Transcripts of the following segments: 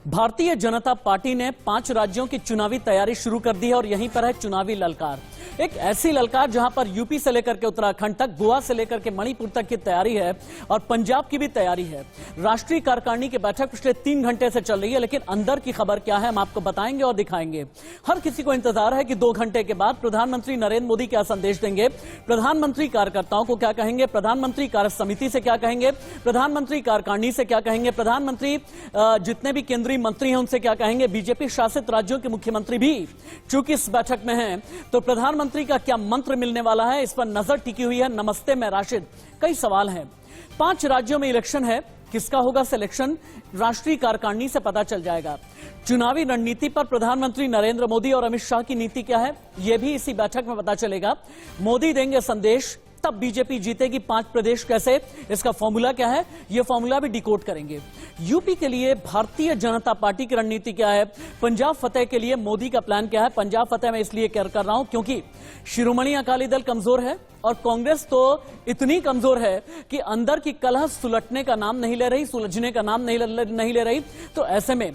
Bharatiya Janata party ने 5 राज्यों की चुनावी तैयारी शुरू कर दी है और यहीं पर है चुनावी ललकार। एक ऐसी ललकार जहां पर यूपी से लेकर के उत्तराखंड तक, गोवा से लेकर के मणिपुर तक की तैयारी है और पंजाब की भी तैयारी है। राष्ट्रीय कार्यकारिणी की बैठक पिछले 3 घंटे से चल रही है, लेकिन अंदर की खबर क्या है हम आपको बताएंगे और दिखाएंगे। हर किसी को इंतजार है कि 2 घंटे के बाद प्रधानमंत्री नरेंद्र मोदी क्या संदेश देंगे, प्रधानमंत्री कार्यकर्ताओं को क्या कहेंगे, प्रधानमंत्री कार्य समिति से क्या कहेंगे, प्रधानमंत्री कार्यकारिणी से क्या कहेंगे, प्रधानमंत्री जितने भी केंद्रीय मंत्री हैं उनसे क्या कहेंगे। बीजेपी शासित राज्यों के मुख्यमंत्री भी चूंकि इस बैठक में हैं, तो प्रधानमंत्री का क्या मंत्र मिलने वाला है, इस पर नजर टिकी हुई है। नमस्ते मैं राशिद। कई सवाल हैं। 5 राज्यों में इलेक्शन है, किसका होगा सिलेक्शन, राष्ट्रीय कार्यकारिणी से पता चल जाएगा। चुनावी रणनीति पर प्रधानमंत्री नरेंद्र मोदी और अमित शाह की नीति क्या है, यह भी इसी बैठक में पता चलेगा। मोदी देंगे संदेश, तब बीजेपी जीतेगी 5 प्रदेश कैसे, इसका फॉर्मूला क्या है, यह फॉर्मूला भी डिकोड करेंगे। यूपी के लिए भारतीय जनता पार्टी की रणनीति क्या है, पंजाब फतेह के लिए मोदी का प्लान क्या है। पंजाब फतेह मैं इसलिए कर रहा हूं क्योंकि शिरोमणि अकाली दल कमजोर है और कांग्रेस तो इतनी कमजोर है कि अंदर की कलह सुलटने का नाम नहीं ले रही, सुलझने का नाम नहीं ले रही। तो ऐसे में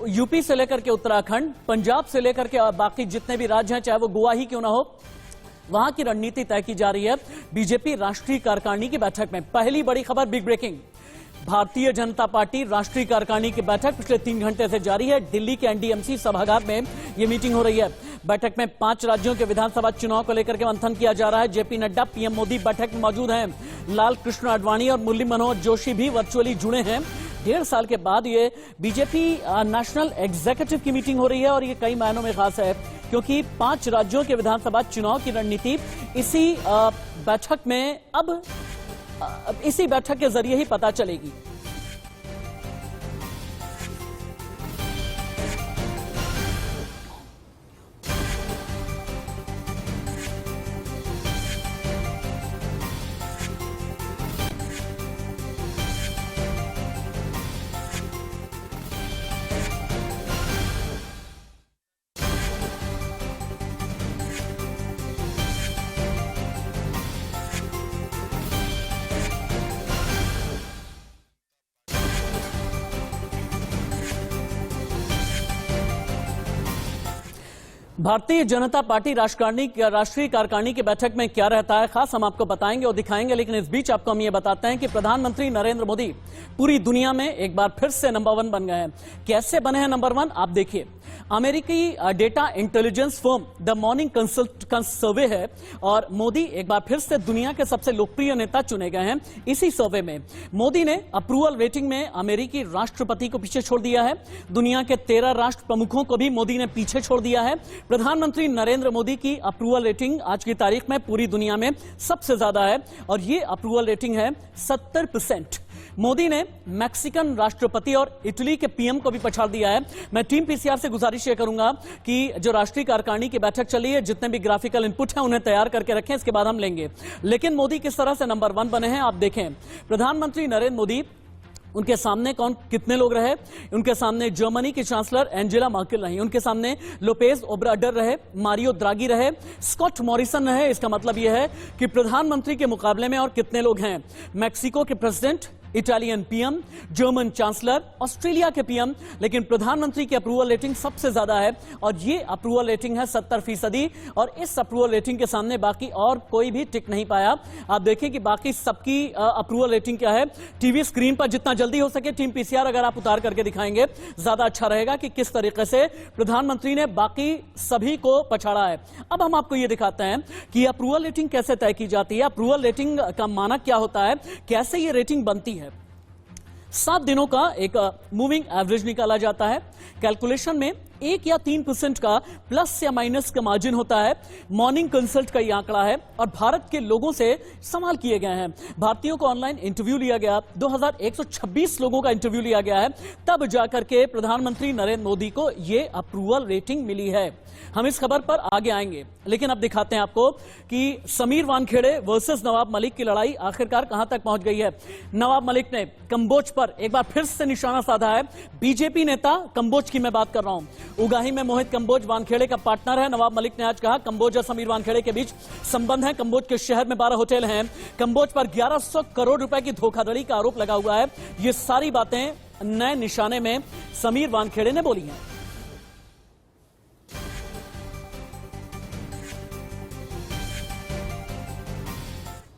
यूपी से लेकर के उत्तराखंड, पंजाब से लेकर के बाकी जितने भी राज्य हैं, चाहे वो गोवा ही क्यों ना हो, वहां की रणनीति तय की जा रही है बीजेपी राष्ट्रीय कार्यकारिणी की बैठक में। पहली बड़ी खबर, big breaking, Bharatiya Janata party राष्ट्रीय कार्यकारिणी की बैठक पिछले 3 घंटे से जारी है। दिल्ली के एनडीएमसी सभागार में यह मीटिंग हो रही है। बैठक में 5 राज्यों के विधानसभा चुनाव को लेकर के मंथन किया जा रहा है। जेपी नड्डा, पीएम मोदी बैठक में मौजूद हैं। लाल कृष्ण आडवाणी और मुरली मनोहर जोशी भी वर्चुअली जुड़े हैं। 1.5 साल के बाद ये बीजेपी नेशनल एग्जीक्यूटिव की मीटिंग हो रही है और ये कई मायनों में खास है क्योंकि 5 राज्यों के विधानसभा चुनाव की रणनीति इसी बैठक में अब इसी बैठक के जरिए ही पता चलेगी। भारतीय जनता पार्टी राष्ट्रीय कार्यकारिणी की बैठक में क्या रहता है खास, हम आपको बताएंगे और दिखाएंगे। लेकिन इस बीच आपको हम ये बताते हैं कि प्रधानमंत्री नरेंद्र मोदी पूरी दुनिया में एक बार फिर से नंबर 1 बन गए हैं। कैसे बने हैं नंबर 1, आप देखिए। अमेरिकी data intelligence firm the morning consult survey है और मोदी एक बार फिर से दुनिया के सबसे लोकप्रिय नेता चुने गए हैं। इसी सर्वे में मोदी ने अप्रूवल रेटिंग में अमेरिकी राष्ट्रपति को पीछे छोड़ दिया है। दुनिया के 13 राष्ट्र प्रमुखों को भी मोदी ने पीछे छोड़ दिया है। प्रधानमंत्री नरेंद्र मोदी की अप्रूवल रेटिंग आज की तारीख में पूरी दुनिया में सबसे ज्यादा है और ये अप्रूवल रेटिंग है 70%। मोदी ने मैक्सिकन राष्ट्रपति और इटली के पीएम को भी पछाड़ दिया है। मैं टीम पीसीआर से गुजारिश ये करूंगा कि जो राष्ट्रीय कार्यकारिणी की बैठक चली है, जितने भी ग्राफिकल इनपुट हैं उन्हें तैयार करके रखें, इसके बाद हम लेंगे। लेकिन मोदी किस तरह से नंबर 1 बने हैं आप देखें। प्रधानमंत्री नरेंद्र मोदी, उनके सामने कौन कितने लोग रहे, उनके सामने जर्मनी की चांसलर एंजेला मर्केल रही, उनके सामने लोपेज ओब्राडर रहे, मारियो द्रागी रहे, स्कॉट मॉरिसन रहे। इसका मतलब यह है कि प्रधानमंत्री के मुकाबले में और कितने लोग हैं। मैक्सिको के president, Italian PM, German chancellor, Australia के पीएम, लेकिन प्रधानमंत्री की अप्रूवल रेटिंग सबसे ज्यादा है और ये अप्रूवल रेटिंग है 70%। और इस अप्रूवल रेटिंग के सामने बाकी और कोई भी टिक नहीं पाया। आप देखिए कि बाकी सबकी अप्रूवल रेटिंग क्या है। टीवी स्क्रीन पर जितना जल्दी हो सके टीम पीसीआर अगर आप उतार करके दिखाएंगे ज्यादा अच्छा रहेगा कि किस तरीके से प्रधानमंत्री ने बाकी सभी को पछाड़ा है। अब हम आपको यह दिखाते हैं कि अप्रूवल रेटिंग कैसे तय की जाती है, अप्रूवल रेटिंग का मानक क्या होता है, कैसे ये रेटिंग बनती है। 7 दिनों का एक मूविंग एवरेज निकाला जाता है। कैलकुलेशन में 1 या 3% का प्लस या माइनस का मार्जिन होता है। मॉर्निंग कंसल्ट का यह आंकड़ा है और भारत के लोगों से सवाल किए गए हैं। भारतीयों को ऑनलाइन इंटरव्यू लिया गया, 2126 लोगों का इंटरव्यू लिया गया है, तब जाकर के प्रधानमंत्री नरेंद्र मोदी को यह अप्रूवल रेटिंग मिली है। हम इस खबर पर आगे आएंगे, लेकिन अब दिखाते हैं आपको कि समीर वानखेड़े वर्सेस नवाब मलिक की लड़ाई आखिरकार कहां तक पहुंच गई है। नवाब मलिक ने कंबोज पर एक बार फिर से निशाना साधा है। बीजेपी नेता, कंबोज की मैं बात कर रहा हूं, उगाही में मोहित कंबोज वानखेड़े का पार्टनर है। नवाब मलिक ने आज कहा कंबोज और समीर वानखेड़े के बीच संबंध है। कंबोज के शहर में 12 होटल हैं। कंबोज पर 1100 करोड़ रुपए की धोखाधड़ी का आरोप लगा हुआ है। ये सारी बातें नए निशाने में समीर वानखेड़े ने बोली हैं।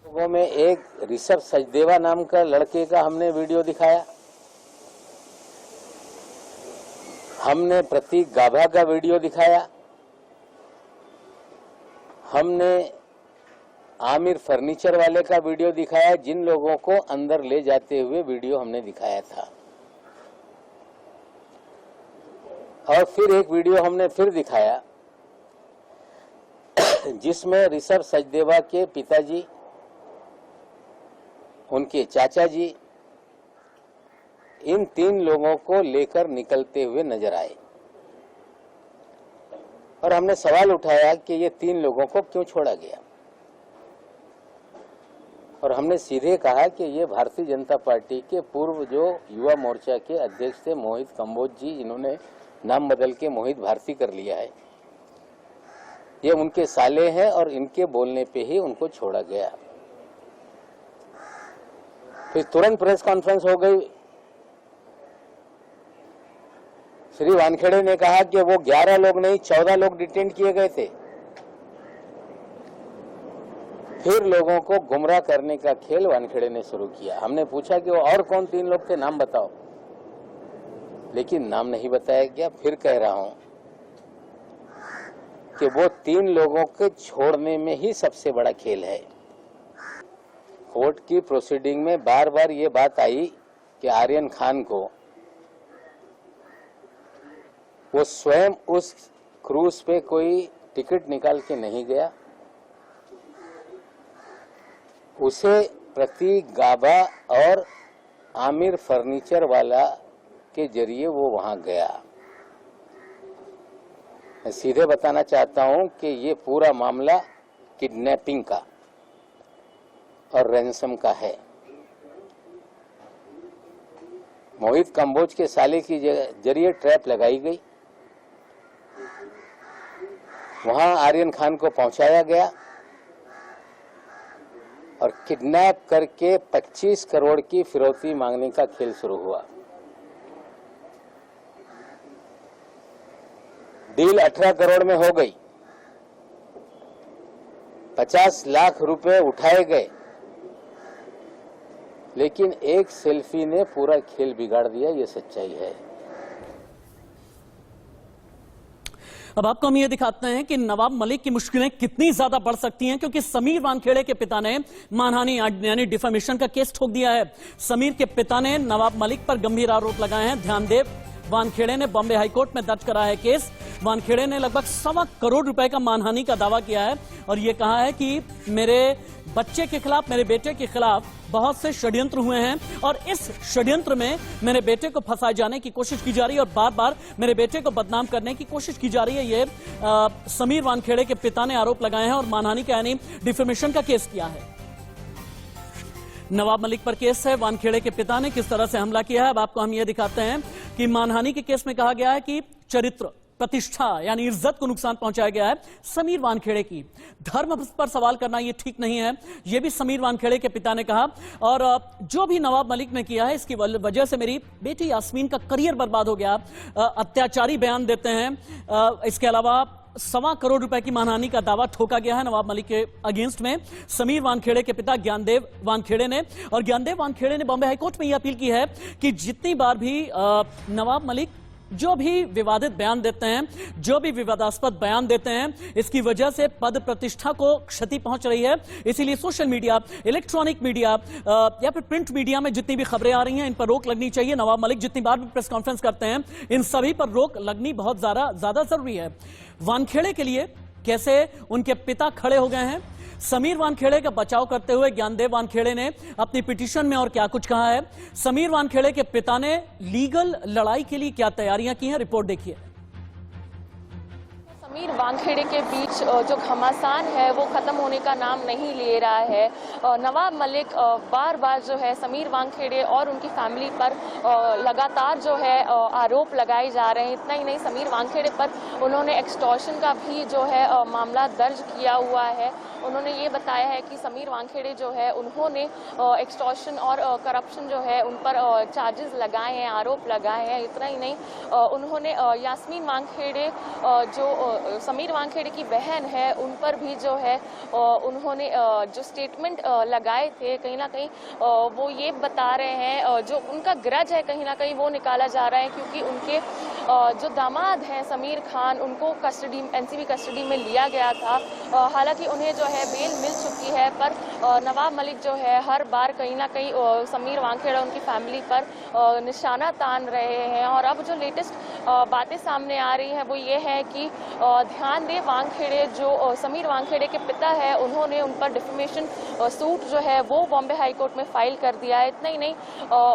लोगों में एक ऋषभ सचदेवा नाम का लड़के का हमने वीडियो दिखाया, हमने प्रतीक गाभा का वीडियो दिखाया, हमने आमिर फर्नीचर वाले का वीडियो दिखाया, जिन लोगों को अंदर ले जाते हुए वीडियो हमने दिखाया था। और फिर एक वीडियो हमने फिर दिखाया जिसमें ऋषभ सचदेवा के पिताजी, उनके चाचा जी, इन 3 लोगों को लेकर निकलते हुए नजर आए और हमने सवाल उठाया कि ये 3 लोगों को क्यों छोड़ा गया। और हमने सीधे कहा कि ये भारतीय जनता पार्टी के पूर्व जो युवा मोर्चा के अध्यक्ष थे मोहित कंबोज जी, जिन्होंने नाम बदल के मोहित भारती कर लिया है, ये उनके साले हैं और इनके बोलने पे ही उनको छोड़ा गया। फिर तुरंत प्रेस कॉन्फ्रेंस हो गई। श्री वानखेड़े ने कहा कि वो 11 लोग नहीं 14 लोग डिटेन किए गए थे। फिर लोगों को गुमराह करने का खेल वानखेड़े ने शुरू किया। हमने पूछा कि वो और कौन 3 लोग थे, नाम बताओ, लेकिन नाम नहीं बताया गया। फिर कह रहा हूं कि वो 3 लोगों के छोड़ने में ही सबसे बड़ा खेल है। कोर्ट की प्रोसीडिंग में बार बार ये बात आई कि आर्यन खान को वो स्वयं उस क्रूज पे कोई टिकट निकाल के नहीं गया, उसे प्रतीक गाभा और आमिर फर्नीचर वाला के जरिए वो वहां गया। मैं सीधे बताना चाहता हूं कि ये पूरा मामला किडनैपिंग का और रैंसम का है। मोहित कंबोज के साले की जरिए ट्रैप लगाई गई, वहां आर्यन खान को पहुंचाया गया और किडनैप करके 25 करोड़ की फिरौती मांगने का खेल शुरू हुआ। डील 18 करोड़ में हो गई, 50 लाख रुपए उठाए गए, लेकिन एक सेल्फी ने पूरा खेल बिगाड़ दिया। ये सच्चाई है। अब आपको हम ये दिखाते हैं कि नवाब मलिक की मुश्किलें कितनी ज्यादा बढ़ सकती हैं, क्योंकि समीर वानखेड़े के पिता ने मानहानि यानी डिफेमेशन का केस ठोक दिया है। समीर के पिता ने नवाब मलिक पर गंभीर आरोप लगाए हैं। ध्यानदेव वानखेड़े ने बॉम्बे हाईकोर्ट में दर्ज कराया है केस। वानखेड़े ने लगभग 1.25 करोड़ रुपए का मानहानि का दावा किया है और यह कहा है कि मेरे बच्चे के खिलाफ, मेरे बेटे के खिलाफ बहुत से षड्यंत्र हुए हैं और इस षड्यंत्र में मेरे बेटे को फंसाए जाने की कोशिश की जा रही है और बार बार मेरे बेटे को बदनाम करने की कोशिश की जा रही है। ये समीर वानखेड़े के पिता ने आरोप लगाए हैं और मानहानि का यानी डिफेमेशन का केस किया है। नवाब मलिक पर केस है। वानखेड़े के पिता ने किस तरह से हमला किया है अब आपको हम ये दिखाते हैं कि मानहानि के केस में कहा गया है कि चरित्र, प्रतिष्ठा यानी इज्जत को नुकसान पहुंचाया गया है समीर वानखेड़े की। धर्म पर सवाल करना यह ठीक नहीं है, यह भी समीर वानखेड़े के पिता ने कहा। और जो भी नवाब मलिक ने किया है इसकी वजह से मेरी बेटी यास्मीन का करियर बर्बाद हो गया। अत्याचारी बयान देते हैं। इसके अलावा 1.25 करोड़ रुपए की मानहानि का दावा ठोका गया है नवाब मलिक के अगेंस्ट में समीर वानखेड़े के पिता ज्ञानदेव वानखेड़े ने। और ज्ञानदेव वानखेड़े ने बॉम्बे हाईकोर्ट में यह अपील की है कि जितनी बार भी नवाब मलिक जो भी विवादित बयान देते हैं, जो भी विवादास्पद बयान देते हैं, इसकी वजह से पद प्रतिष्ठा को क्षति पहुंच रही है। इसीलिए सोशल मीडिया, इलेक्ट्रॉनिक मीडिया या फिर प्रिंट मीडिया में जितनी भी खबरें आ रही हैं इन पर रोक लगनी चाहिए। नवाब मलिक जितनी बार भी प्रेस कॉन्फ्रेंस करते हैं इन सभी पर रोक लगनी बहुत ज्यादा जरूरी है। वानखेड़े के लिए कैसे उनके पिता खड़े हो गए हैं, समीर वानखेड़े का बचाव करते हुए ज्ञानदेव वानखेड़े ने अपनी पिटीशन में और क्या कुछ कहा है, समीर वानखेड़े के पिता ने लीगल लड़ाई के लिए क्या तैयारियां की हैं, रिपोर्ट देखिए। समीर वानखेड़े के बीच जो घमासान है वो खत्म होने का नाम नहीं ले रहा है। नवाब मलिक बार बार जो है समीर वानखेड़े और उनकी फैमिली पर लगातार जो है आरोप लगाए जा रहे हैं। इतना ही नहीं, समीर वानखेड़े पर उन्होंने एक्सटॉर्शन का भी जो है मामला दर्ज किया हुआ है। उन्होंने ये बताया है कि समीर वानखेड़े जो है उन्होंने एक्सटॉर्शन और करप्शन जो है उन पर चार्जेस लगाए हैं, आरोप लगाए हैं। इतना ही नहीं, उन्होंने यास्मीन वानखेड़े जो समीर वानखेड़े की बहन है उन पर भी जो है उन्होंने जो स्टेटमेंट लगाए थे, कहीं ना कहीं वो ये बता रहे हैं जो उनका ग्रज है कहीं ना कहीं वो निकाला जा रहा है, क्योंकि उनके जो दामाद हैं समीर खान उनको कस्टडी एनसीबी कस्टडी में लिया गया था। हालांकि उन्हें जो है बेल मिल चुकी है, पर नवाब मलिक जो है हर बार कहीं ना कहीं समीर वानखेड़े उनकी फैमिली पर निशाना तान रहे हैं। और अब जो लेटेस्ट बातें सामने आ रही हैं वो ये है कि ध्यान दें, वानखेड़े जो समीर वानखेड़े के पिता है उन्होंने उन पर डिफेमेशन सूट जो है वो बॉम्बे हाई कोर्ट में फाइल कर दिया है। इतना ही नहीं,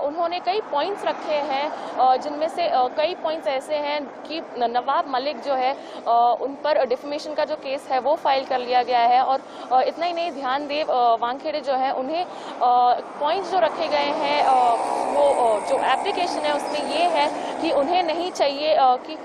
उन्होंने कई पॉइंट्स रखे हैं जिनमें से कई पॉइंट्स ऐसे हैं कि नवाब मलिक जो है उन पर डिफेमेशन का जो केस है वो फाइल कर लिया गया है। और इतना ही नहीं, ध्यान दें, वानखेड़े जो है उन्हें पॉइंट्स जो रखे गए हैं वो जो एप्लीकेशन है उसमें ये है कि उन्हें नहीं चाहिए कि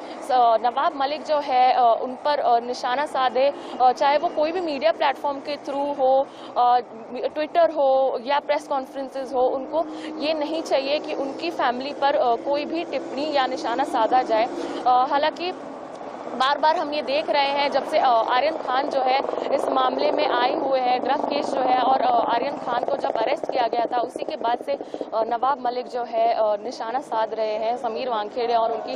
नवाब मलिक जो है उन पर निशाना साधे, चाहे वो कोई भी मीडिया प्लेटफॉर्म के थ्रू हो, ट्विटर हो या प्रेस कॉन्फ्रेंसेस हो, उनको ये नहीं चाहिए कि उनकी फैमिली पर कोई भी टिप्पणी या निशाना साधा जाए। हालांकि बार बार हम ये देख रहे हैं जब से आर्यन खान जो है इस मामले में आए हुए हैं, ड्रग केस जो है, और आर्यन खान को जब अरेस्ट किया गया था उसी के बाद से नवाब मलिक जो है निशाना साध रहे हैं समीर वानखेड़े और उनकी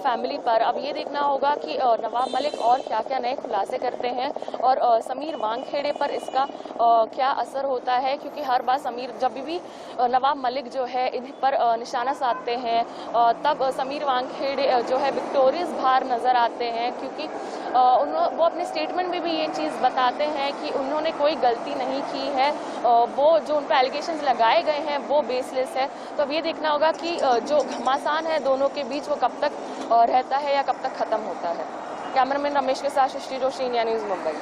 फैमिली पर। अब ये देखना होगा कि नवाब मलिक और क्या क्या नए खुलासे करते हैं और समीर वानखेड़े पर इसका क्या असर होता है, क्योंकि हर बार जब भी नवाब मलिक जो है इन पर निशाना साधते हैं तब समीर वानखेड़े जो है विक्टोरियस बाहर नजर आते हैं, क्योंकि वो अपने स्टेटमेंट में भी ये चीज़ बताते हैं कि उन्होंने कोई गलती नहीं की है, वो जो उन पर एलिगेशंस लगाए गए हैं वो बेसलेस है। तो अब ये देखना होगा कि जो घमासान है दोनों के बीच वो कब तक रहता है या कब तक खत्म होता है। कैमरामैन रमेश के साथ सृष्टि जोशी, इंडिया न्यूज़, मुंबई।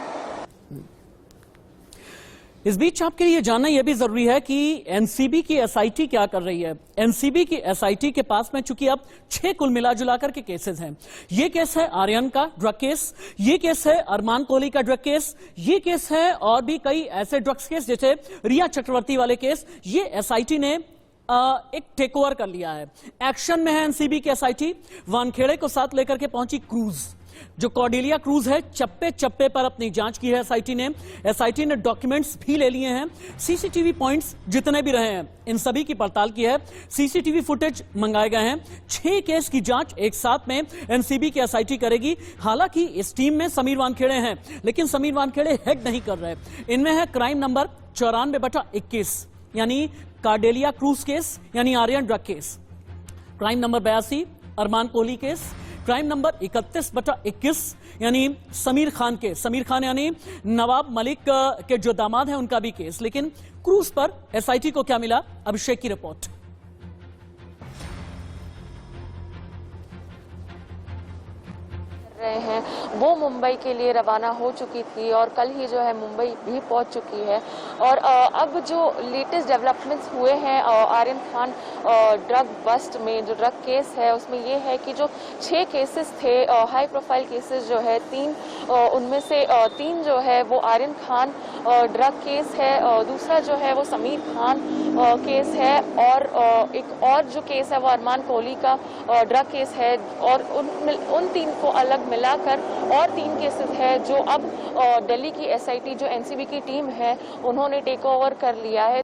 इस बीच आपके लिए जानना यह भी जरूरी है कि एनसीबी की एसआईटी क्या कर रही है। एनसीबी की एसआईटी के पास में चूंकि अब 6 कुल मिलाजुलाकर के केसेस हैं। ये केस है आर्यन का ड्रग केस, ये केस है अरमान कोहली का ड्रग केस, ये केस है और भी कई ऐसे ड्रग्स केस जैसे रिया चक्रवर्ती वाले केस। ये एसआईटी ने एक टेक ओवर कर लिया है। एक्शन में है एनसीबी की एसआईटी। वानखेड़े को साथ लेकर के पहुंची क्रूज, जो कॉर्डेलिया क्रूज है, चप्पे चप्पे पर अपनी जांच की है एसआईटी ने डॉक्यूमेंट्स भी ले लिए हैं। सीसीटीवी पॉइंट्स जितने भी रहे हैं इन सभी की पड़ताल की है। सीसीटीवी फुटेज मंगाए गए हैं। 6 केस की जांच एक साथ में एनसीबी की एसआईटी करेगी। हालांकि इस टीम में समीर वानखेड़े हैं, लेकिन समीर वानखेड़े हेड नहीं कर रहे। इनमें है क्राइम नंबर 94/21 यानी कॉर्डेलिया क्रूज केस यानी Aryan drug case, crime number 82 Arman Kohli case, crime number 31/21 यानी समीर खान यानी नवाब मलिक के जो दामाद हैं उनका भी केस। लेकिन क्रूज पर एसआईटी को क्या मिला, अभिषेक की रिपोर्ट। रहे हैं वो मुंबई के लिए रवाना हो चुकी थी और कल ही जो है मुंबई भी पहुंच चुकी है। और अब जो लेटेस्ट डेवलपमेंट्स हुए हैं आर्यन खान ड्रग बस्ट में, जो ड्रग केस है उसमें ये है कि जो 6 केसेस थे हाई प्रोफाइल केसेस जो है 3, उनमें से 3 जो है वो आर्यन खान ड्रग केस है, दूसरा जो है वो समीर खान केस है और एक और जो केस है वो अरमान कोहली का ड्रग केस है। और उन 3 को अलग मिलाकर और 3 केसेस है जो अब दिल्ली की एसआईटी जो एनसीबी की टीम है उन्होंने टेक ओवर कर लिया है।